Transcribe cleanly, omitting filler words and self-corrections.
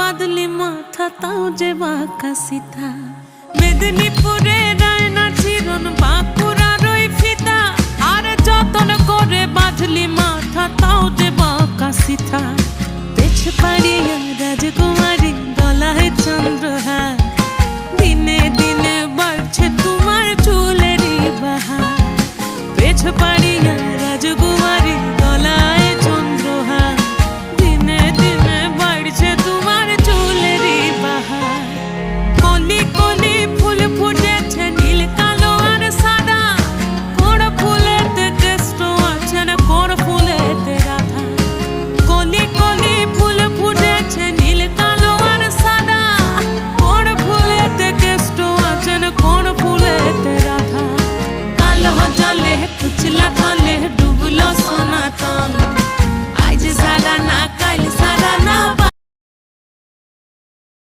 বাদলি মাথা তাও যে বাঁকা সিথা মেদিনীপুরে রায়না চিরন বাঁকুড়ার ওই ফিতা আর যতন করে বাঁধলি মাথা তাও যে বাঁকা সিথা পেছ পাড়িয়া রাজগো